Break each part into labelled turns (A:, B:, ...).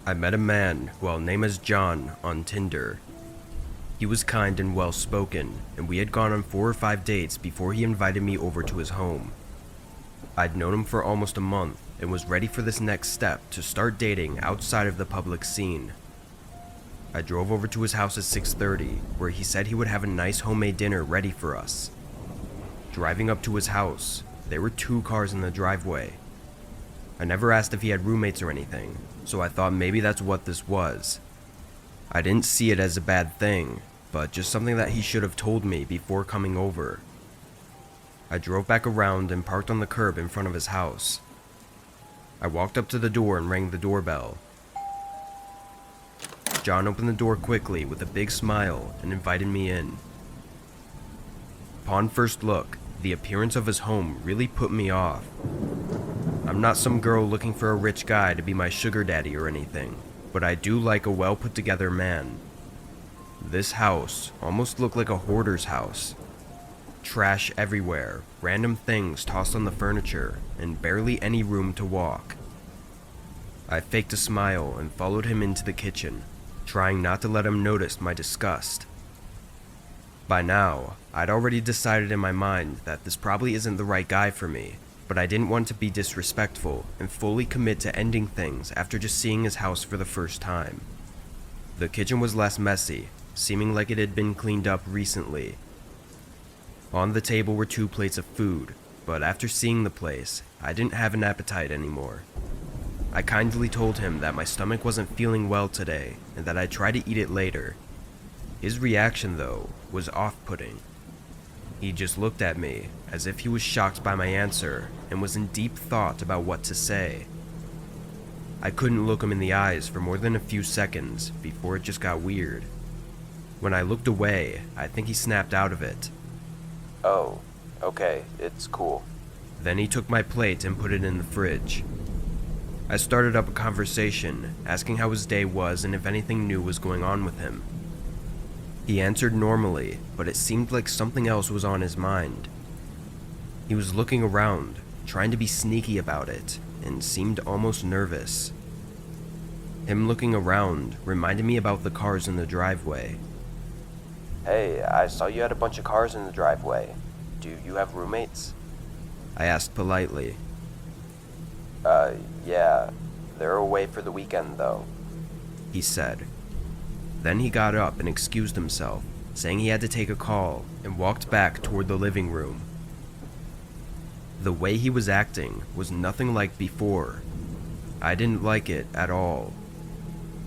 A: I met a man who I'll name as John on Tinder. He was kind and well-spoken, and we had gone on 4 or 5 dates before he invited me over to his home. I'd known him for almost a month and was ready for this next step to start dating outside of the public scene. I drove over to his house at 6:30, where he said he would have a nice homemade dinner ready for us. Driving up to his house, there were 2 cars in the driveway. I never asked if he had roommates or anything, so I thought maybe that's what this was. I didn't see it as a bad thing, but just something that he should have told me before coming over. I drove back around and parked on the curb in front of his house. I walked up to the door and rang the doorbell. John opened the door quickly with a big smile and invited me in. Upon first look, the appearance of his home really put me off. I'm not some girl looking for a rich guy to be my sugar daddy or anything, but I do like a well put together man. This house almost looked like a hoarder's house. Trash everywhere, random things tossed on the furniture, and barely any room to walk. I faked a smile and followed him into the kitchen, trying not to let him notice my disgust. By now, I'd already decided in my mind that this probably isn't the right guy for me, but I didn't want to be disrespectful and fully commit to ending things after just seeing his house for the first time. The kitchen was less messy, seeming like it had been cleaned up recently. On the table were 2 plates of food, but after seeing the place, I didn't have an appetite anymore. I kindly told him that my stomach wasn't feeling well today and that I'd try to eat it later. His reaction, though, was off-putting. He just looked at me as if he was shocked by my answer and was in deep thought about what to say. I couldn't look him in the eyes for more than a few seconds before it just got weird. When I looked away, I think he snapped out of it.
B: "Oh, okay, it's cool."
A: Then he took my plate and put it in the fridge. I started up a conversation, asking how his day was and if anything new was going on with him. He answered normally, but it seemed like something else was on his mind. He was looking around, trying to be sneaky about it, and seemed almost nervous. Him looking around reminded me about the cars in the driveway.
B: "Hey, I saw you had a bunch of cars in the driveway. Do you have roommates?"
A: I asked politely.
B: Yeah. They're away for the weekend, though,"
A: he said. Then he got up and excused himself, saying he had to take a call, and walked back toward the living room. The way he was acting was nothing like before. I didn't like it at all.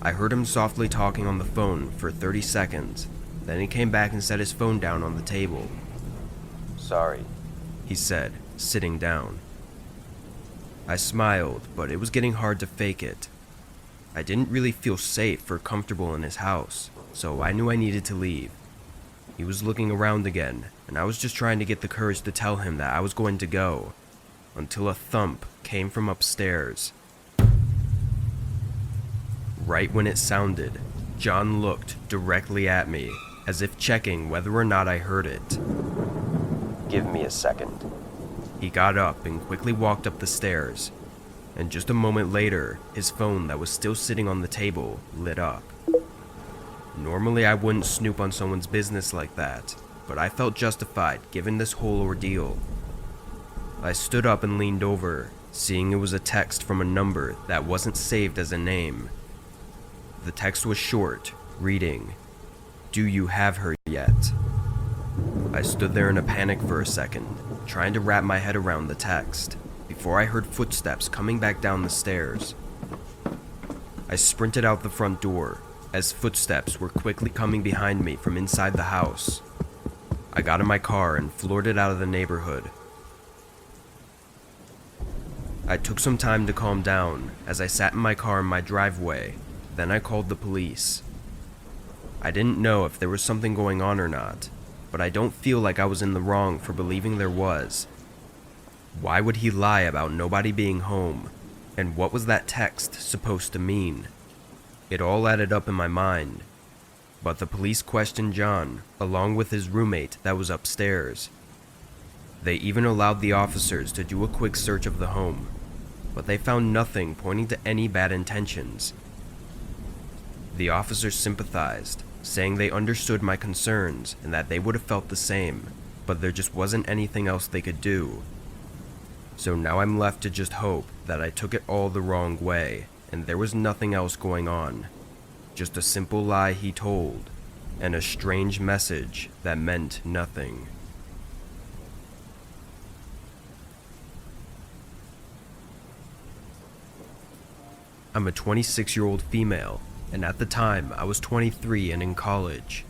A: I heard him softly talking on the phone for 30 seconds, then he came back and set his phone down on the table.
B: "Sorry,"
A: he said, sitting down. I smiled, but it was getting hard to fake it. I didn't really feel safe or comfortable in his house, so I knew I needed to leave. He was looking around again, and I was just trying to get the courage to tell him that I was going to go, until a thump came from upstairs. Right when it sounded, John looked directly at me, as if checking whether or not I heard it.
B: "Give me a second."
A: He got up and quickly walked up the stairs, and just a moment later, his phone that was still sitting on the table lit up. Normally I wouldn't snoop on someone's business like that, but I felt justified given this whole ordeal. I stood up and leaned over, seeing it was a text from a number that wasn't saved as a name. The text was short, reading, "Do you have her yet?" I stood there in a panic for a second, trying to wrap my head around the text, before I heard footsteps coming back down the stairs. I sprinted out the front door, as footsteps were quickly coming behind me from inside the house. I got in my car and floored it out of the neighborhood. I took some time to calm down as I sat in my car in my driveway, then I called the police. I didn't know if there was something going on or not, but I don't feel like I was in the wrong for believing there was. Why would he lie about nobody being home, and what was that text supposed to mean? It all added up in my mind, but the police questioned John, along with his roommate that was upstairs. They even allowed the officers to do a quick search of the home, but they found nothing pointing to any bad intentions. The officers sympathized, saying they understood my concerns and that they would have felt the same, but there just wasn't anything else they could do. So now I'm left to just hope that I took it all the wrong way and there was nothing else going on. Just a simple lie he told, and a strange message that meant nothing. I'm a 26-year-old female, and at the time I was 23 and in college.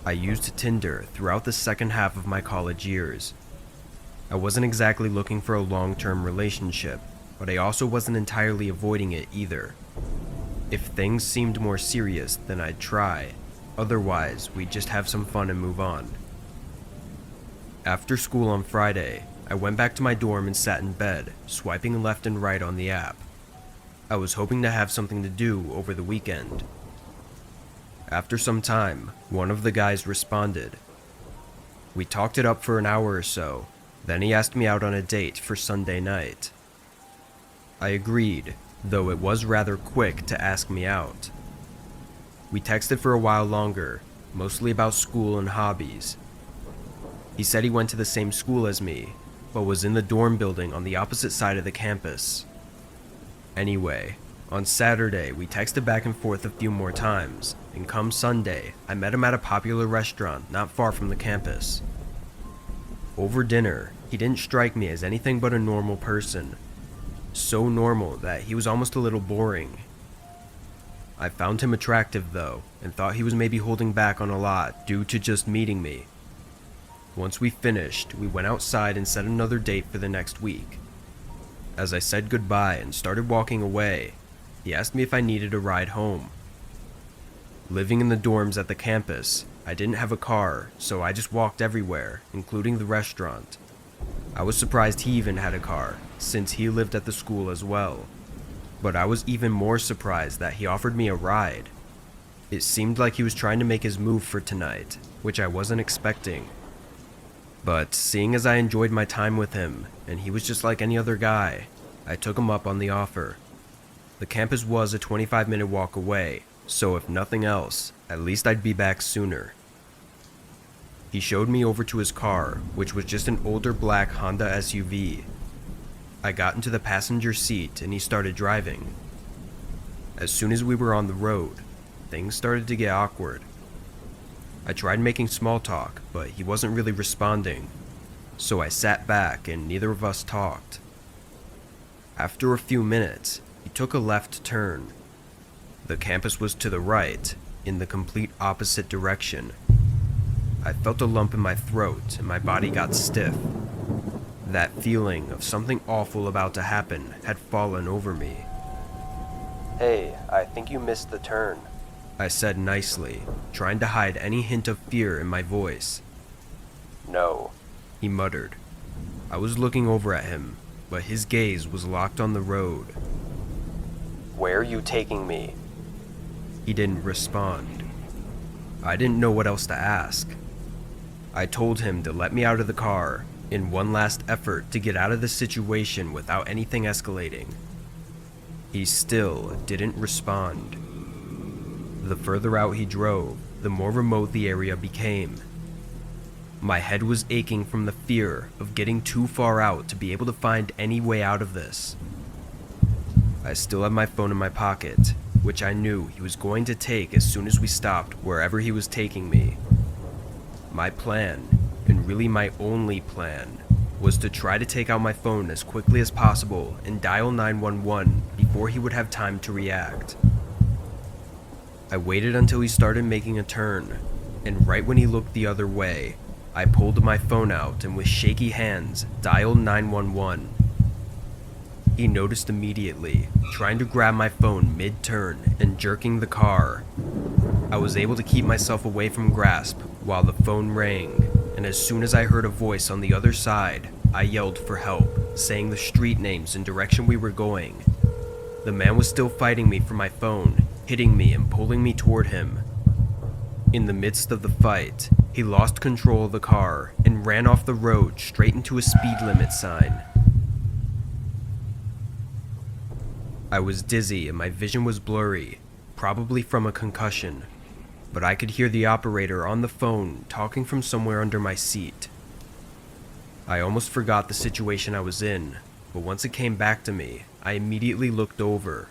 A: I used Tinder throughout the second half of my college years. I wasn't exactly looking for a long-term relationship, but I also wasn't entirely avoiding it either. If things seemed more serious, then I'd try. Otherwise, we'd just have some fun and move on. After school on Friday, I went back to my dorm and sat in bed, swiping left and right on the app. I was hoping to have something to do over the weekend. After some time, one of the guys responded. We talked it up for an hour or so, then he asked me out on a date for Sunday night. I agreed, though it was rather quick to ask me out. We texted for a while longer, mostly about school and hobbies. He said he went to the same school as me, but was in the dorm building on the opposite side of the campus. Anyway, on Saturday we texted back and forth a few more times, and come Sunday, I met him at a popular restaurant not far from the campus. Over dinner, he didn't strike me as anything but a normal person. So normal that he was almost a little boring. I found him attractive though, and thought he was maybe holding back on a lot due to just meeting me. Once we finished, we went outside and set another date for the next week. As I said goodbye and started walking away, he asked me if I needed a ride home. Living in the dorms at the campus, I didn't have a car, so I just walked everywhere, including the restaurant. I was surprised he even had a car, since he lived at the school as well. But I was even more surprised that he offered me a ride. It seemed like he was trying to make his move for tonight, which I wasn't expecting. But seeing as I enjoyed my time with him, and he was just like any other guy, I took him up on the offer. The campus was a 25-minute walk away, so if nothing else, at least I'd be back sooner. He showed me over to his car, which was just an older black Honda SUV. I got into the passenger seat and he started driving. As soon as we were on the road, things started to get awkward. I tried making small talk, but he wasn't really responding, so I sat back and neither of us talked. After a few minutes, he took a left turn. The campus was to the right, in the complete opposite direction. I felt a lump in my throat and my body got stiff. That feeling of something awful about to happen had fallen over me.
B: Hey, I think you missed the turn.
A: I said nicely, trying to hide any hint of fear in my voice.
B: No.
A: He muttered. I was looking over at him, but his gaze was locked on the road.
B: Where are you taking me?
A: He didn't respond. I didn't know what else to ask. I told him to let me out of the car, in one last effort to get out of the situation without anything escalating. He still didn't respond. The further out he drove, the more remote the area became. My head was aching from the fear of getting too far out to be able to find any way out of this. I still had my phone in my pocket, which I knew he was going to take as soon as we stopped wherever he was taking me. My plan, and really my only plan, was to try to take out my phone as quickly as possible and dial 911 before he would have time to react. I waited until he started making a turn, and right when he looked the other way, I pulled my phone out and with shaky hands dialed 911. He noticed immediately, trying to grab my phone mid-turn and jerking the car. I was able to keep myself away from grasp while the phone rang, and as soon as I heard a voice on the other side, I yelled for help, saying the street names and direction we were going. The man was still fighting me for my phone, hitting me and pulling me toward him. In the midst of the fight, he lost control of the car and ran off the road straight into a speed limit sign. I was dizzy and my vision was blurry, probably from a concussion, but I could hear the operator on the phone talking from somewhere under my seat. I almost forgot the situation I was in, but once it came back to me, I immediately looked over.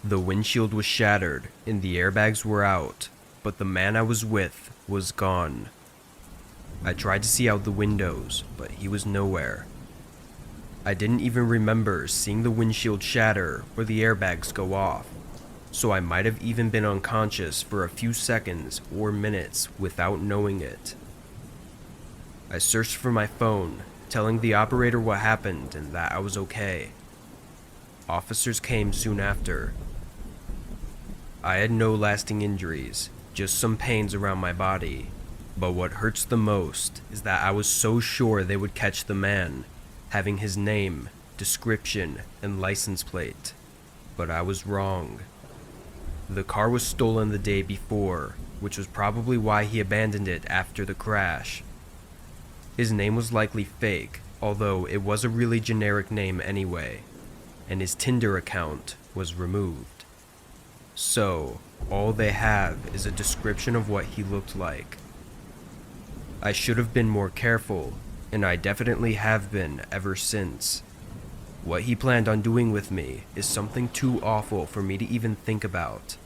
A: The windshield was shattered and the airbags were out, but the man I was with was gone. I tried to see out the windows, but he was nowhere. I didn't even remember seeing the windshield shatter or the airbags go off, so I might have even been unconscious for a few seconds or minutes without knowing it. I searched for my phone, telling the operator what happened and that I was okay. Officers came soon after. I had no lasting injuries, just some pains around my body. But what hurts the most is that I was so sure they would catch the man, having his name, description, and license plate. But I was wrong. The car was stolen the day before, which was probably why he abandoned it after the crash. His name was likely fake, although it was a really generic name anyway, and his Tinder account was removed. So, all they have is a description of what he looked like. I should have been more careful, and I definitely have been ever since. What he planned on doing with me is something too awful for me to even think about.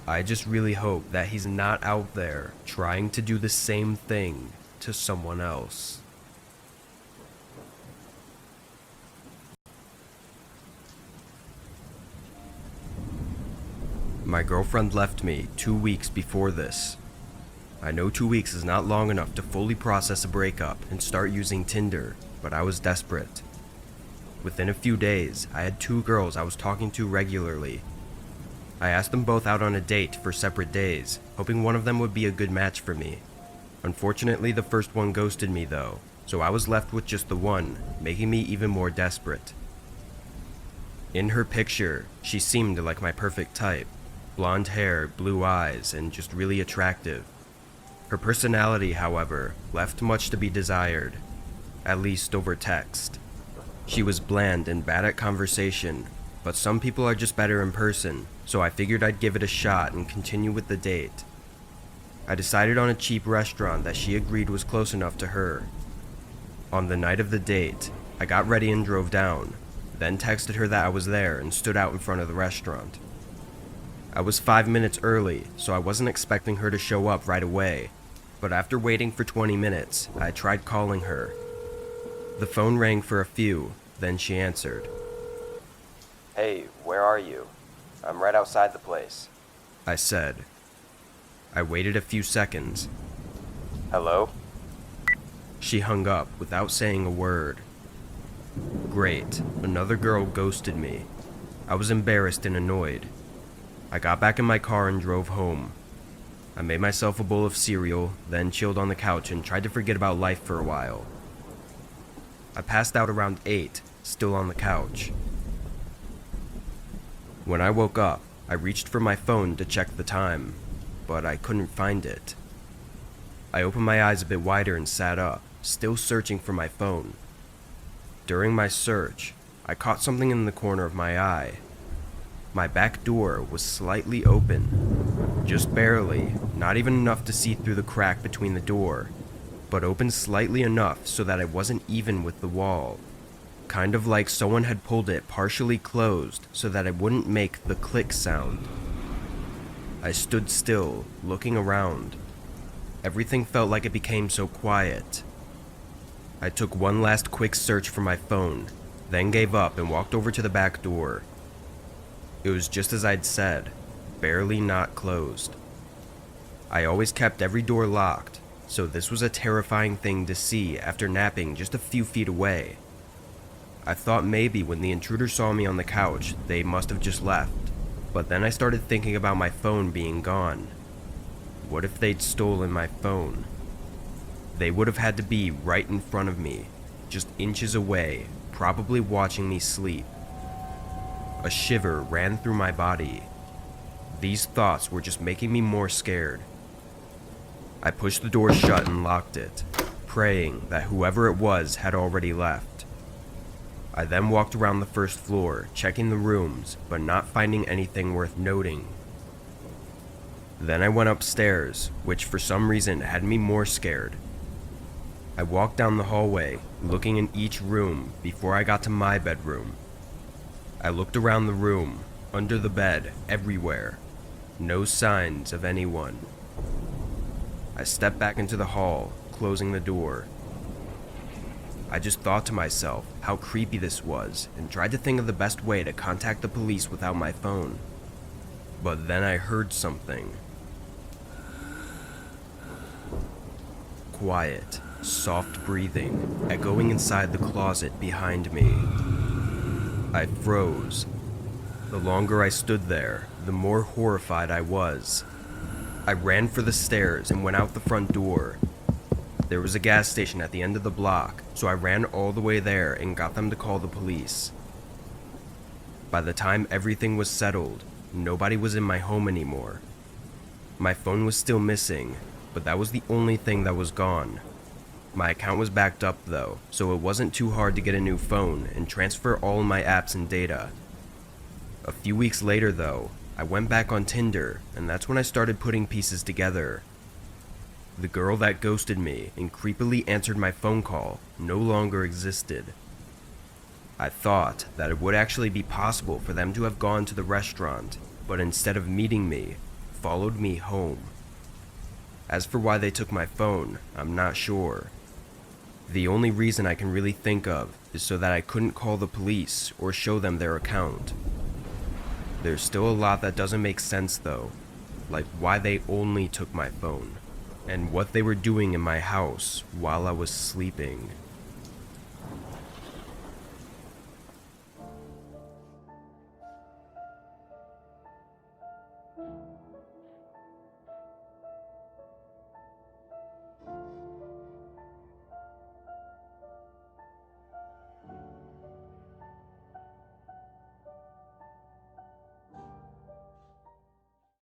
A: I just really hope that he's not out there trying to do the same thing to someone else. My girlfriend left me 2 weeks before this. I know 2 weeks is not long enough to fully process a breakup and start using Tinder, but I was desperate. Within a few days, I had 2 girls I was talking to regularly. I asked them both out on a date for separate days, hoping one of them would be a good match for me. Unfortunately, the first one ghosted me though, so I was left with just the one, making me even more desperate. In her picture, she seemed like my perfect type. Blonde hair, blue eyes, and just really attractive. Her personality, however, left much to be desired, at least over text. She was bland and bad at conversation, but some people are just better in person, so I figured I'd give it a shot and continue with the date. I decided on a cheap restaurant that she agreed was close enough to her. On the night of the date, I got ready and drove down, then texted her that I was there and stood out in front of the restaurant. I was 5 minutes early, so I wasn't expecting her to show up right away, but after waiting for 20 minutes, I tried calling her. The phone rang for a few, then she answered.
B: Hey, where are you? I'm right outside the place.
A: I said. I waited a few seconds.
B: Hello?
A: She hung up without saying a word. Great, another girl ghosted me. I was embarrassed and annoyed. I got back in my car and drove home. I made myself a bowl of cereal, then chilled on the couch and tried to forget about life for a while. I passed out around 8, still on the couch. When I woke up, I reached for my phone to check the time, but I couldn't find it. I opened my eyes a bit wider and sat up, still searching for my phone. During my search, I caught something in the corner of my eye. My back door was slightly open, just barely, not even enough to see through the crack between the door, but open slightly enough so that it wasn't even with the wall. Kind of like someone had pulled it partially closed so that it wouldn't make the click sound. I stood still, looking around. Everything felt like it became so quiet. I took one last quick search for my phone, then gave up and walked over to the back door. It was just as I'd said, barely not closed. I always kept every door locked, so this was a terrifying thing to see after napping just a few feet away. I thought maybe when the intruder saw me on the couch, they must have just left, but then I started thinking about my phone being gone. What if they'd stolen my phone? They would have had to be right in front of me, just inches away, probably watching me sleep. A shiver ran through my body. These thoughts were just making me more scared. I pushed the door shut and locked it, praying that whoever it was had already left. I then walked around the first floor, checking the rooms, but not finding anything worth noting. Then I went upstairs, which for some reason had me more scared. I walked down the hallway, looking in each room before I got to my bedroom. I looked around the room, under the bed, everywhere. No signs of anyone. I stepped back into the hall, closing the door. I just thought to myself how creepy this was and tried to think of the best way to contact the police without my phone. But then I heard something. Quiet, soft breathing, echoing inside the closet behind me. I froze. The longer I stood there, the more horrified I was. I ran for the stairs and went out the front door. There was a gas station at the end of the block, so I ran all the way there and got them to call the police. By the time everything was settled, nobody was in my home anymore. My phone was still missing, but that was the only thing that was gone. My account was backed up though, so it wasn't too hard to get a new phone and transfer all my apps and data. A few weeks later though, I went back on Tinder, and that's when I started putting pieces together. The girl that ghosted me and creepily answered my phone call no longer existed. I thought that it would actually be possible for them to have gone to the restaurant, but instead of meeting me, followed me home. As for why they took my phone, I'm not sure. The only reason I can really think of is so that I couldn't call the police or show them their account. There's still a lot that doesn't make sense though, like why they only took my phone, and what they were doing in my house while I was sleeping.